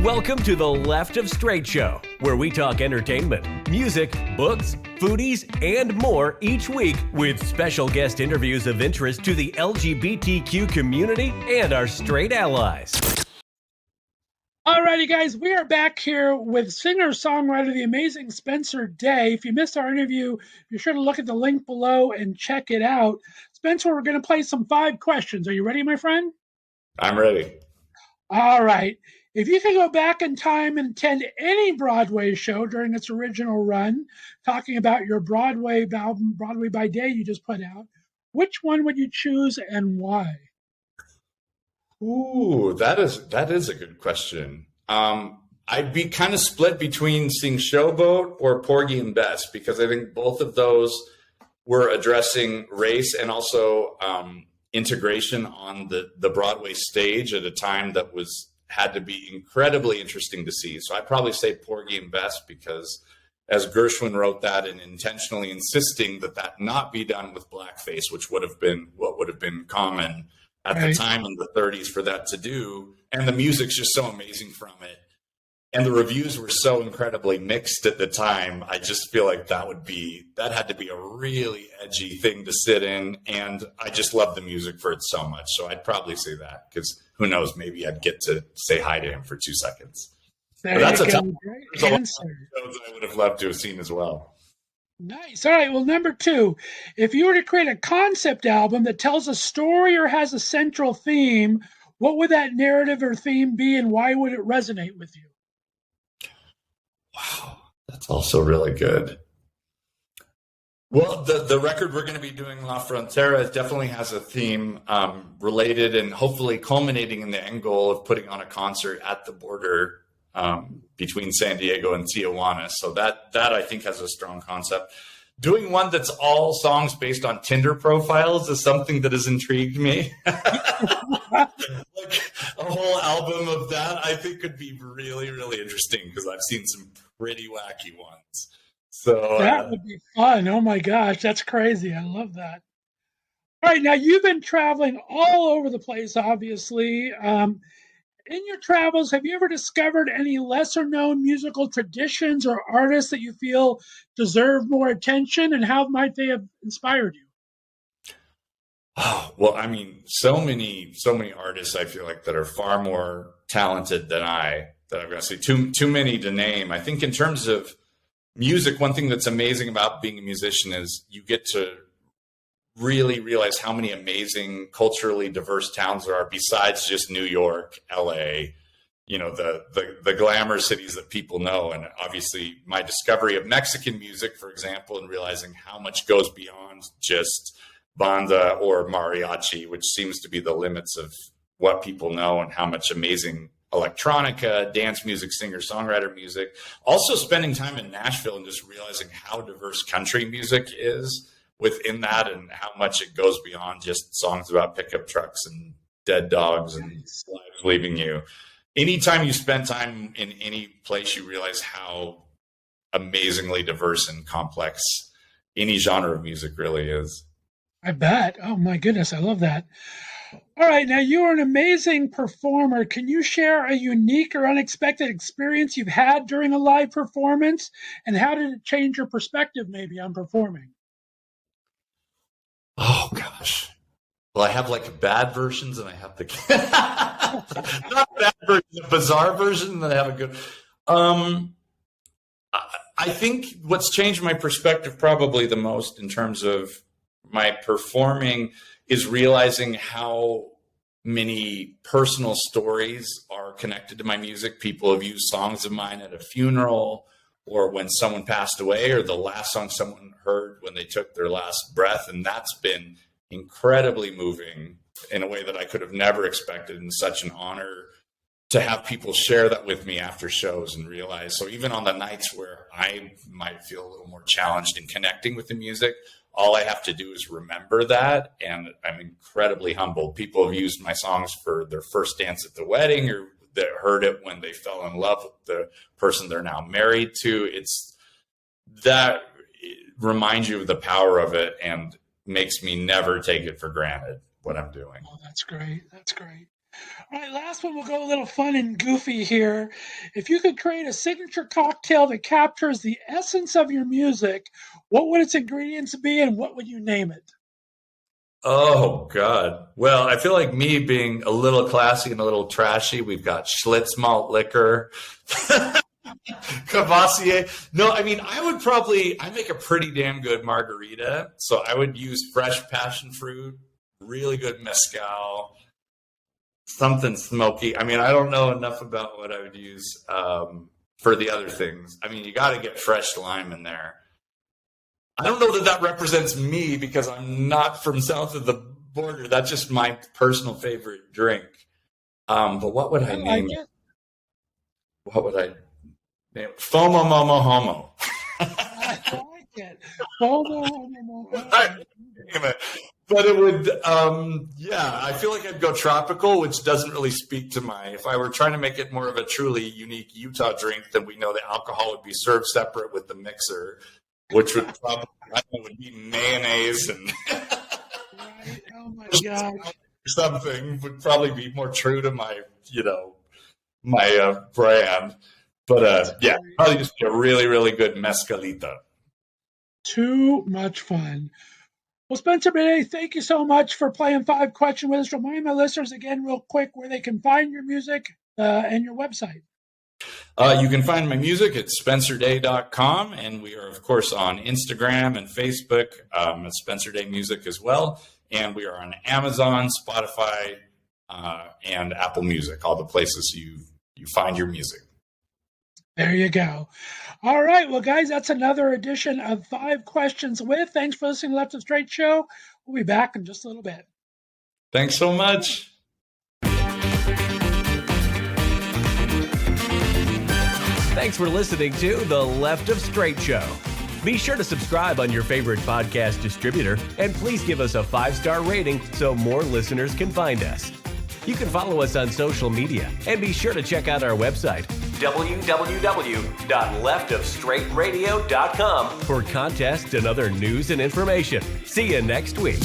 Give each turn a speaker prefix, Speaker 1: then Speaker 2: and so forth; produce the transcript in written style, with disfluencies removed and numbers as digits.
Speaker 1: Welcome to the Left of Str8 Show, where we talk entertainment, music, books, foodies, and more each week with special guest interviews of interest to the LGBTQ community and our straight allies.
Speaker 2: Alrighty, guys, we are back here with singer-songwriter, the amazing Spencer Day. If you missed our interview, be sure to look at the link below and check it out. Spencer, we're going to play some 5 questions. Are you ready, my friend?
Speaker 3: I'm ready.
Speaker 2: All right. If you could go back in time and attend any Broadway show during its original run, talking about your Broadway album, Broadway By Day, you just put out, which one would you choose and why?
Speaker 3: Ooh, that is a good question. I'd be kind of split between seeing Showboat or Porgy and Bess, because I think both of those were addressing race and also integration on the Broadway stage at a time that had to be incredibly interesting to see. So I'd probably say Porgy and Bess, because as Gershwin wrote that and intentionally insisting that not be done with blackface, which would have been common at the time in the 30s for that to do. And the music's just so amazing from it. And the reviews were so incredibly mixed at the time. I just feel like that had to be a really edgy thing to sit in. And I just love the music for it so much. So I'd probably say that, because who knows, maybe I'd get to say hi to him for 2 seconds. That's a great answer. Those I would have loved to have seen as well.
Speaker 2: Nice. All right. Well, number 2, if you were to create a concept album that tells a story or has a central theme, what would that narrative or theme be, and why would it resonate with you?
Speaker 3: Wow, that's also really good. Well, the record we're going to be doing, La Frontera, definitely has a theme related and hopefully culminating in the end goal of putting on a concert at the border between San Diego and Tijuana. So that I think has a strong concept. Doing one that's all songs based on Tinder profiles is something that has intrigued me. Like a whole album of that, I think could be really, really interesting, because I've seen some pretty wacky ones. So
Speaker 2: that would be fun. Oh my gosh, that's crazy. I love that. All right, now you've been traveling all over the place, obviously. In your travels, have you ever discovered any lesser-known musical traditions or artists that you feel deserve more attention, and how might they have inspired you?
Speaker 3: Oh, well, I mean, so many artists I feel like that are far more talented than I'm going to say too many to name. I think in terms of music, one thing that's amazing about being a musician is you get to really realize how many amazing culturally diverse towns there are besides just New York, LA, the glamour cities that people know. And obviously my discovery of Mexican music, for example, and realizing how much goes beyond just banda or mariachi, which seems to be the limits of what people know, and how much amazing electronica, dance music, singer-songwriter music. Also spending time in Nashville and just realizing how diverse country music is within that, and how much it goes beyond just songs about pickup trucks and dead dogs and lives leaving you. Anytime you spend time in any place, you realize how amazingly diverse and complex any genre of music really is.
Speaker 2: I bet. Oh my goodness, I love that. All right, now you are an amazing performer. Can you share a unique or unexpected experience you've had during a live performance, and how did it change your perspective maybe on performing?
Speaker 3: Oh gosh. Well, I have like bad versions, and I have the not bad version, the bizarre version, and then I have a good. I think what's changed my perspective probably the most in terms of my performing is realizing how many personal stories are connected to my music. People have used songs of mine at a funeral, or when someone passed away, or the last song someone heard when they took their last breath. And that's been incredibly moving in a way that I could have never expected, and such an honor to have people share that with me after shows and realize. So even on the nights where I might feel a little more challenged in connecting with the music, all I have to do is remember that. And I'm incredibly humbled. People have used my songs for their first dance at the wedding, or that heard it when they fell in love with the person they're now married to. It reminds you of the power of it, and makes me never take it for granted what I'm doing.
Speaker 2: Oh, that's great. That's great. All right, last one. We'll go a little fun and goofy here. If you could create a signature cocktail that captures the essence of your music, what would its ingredients be and what would you name it?
Speaker 3: Oh, God. Well, I feel like me being a little classy and a little trashy, we've got Schlitz malt liquor, Cavassier. No, I mean, I make a pretty damn good margarita. So I would use fresh passion fruit, really good mezcal, something smoky. I mean, I don't know enough about what I would use for the other things. I mean, you got to get fresh lime in there. I don't know that represents me because I'm not from south of the border. That's just my personal favorite drink. But what would I name it? What would I name it? Fomo Momo Homo.
Speaker 2: I like it. Fomo Momo Homo.
Speaker 3: But it would, I feel like I'd go tropical, which doesn't really speak to if I were trying to make it more of a truly unique Utah drink, then we know the alcohol would be served separate with the mixer, which would would be mayonnaise and
Speaker 2: right. Oh my gosh.
Speaker 3: something would probably be more true to my brand. But probably just a really, really good mezcalita.
Speaker 2: Too much fun. Well, Spencer, today, thank you so much for playing 5 Questions with us. Remind my listeners again, real quick, where they can find your music and your website.
Speaker 3: You can find my music at spencerday.com, and we are, of course, on Instagram and Facebook at Spencer Day Music as well. And we are on Amazon, Spotify, and Apple Music, all the places you find your music.
Speaker 2: There you go. All right. Well, guys, that's another edition of 5 Questions with. Thanks for listening to Left of Str8 Show. We'll be back in just a little bit.
Speaker 3: Thanks so much.
Speaker 1: Thanks for listening to the Left of Str8 Show. Be sure to subscribe on your favorite podcast distributor, and please give us a 5-star rating so more listeners can find us. You can follow us on social media, and be sure to check out our website, www.leftofstraightradio.com, for contests and other news and information. See you next week.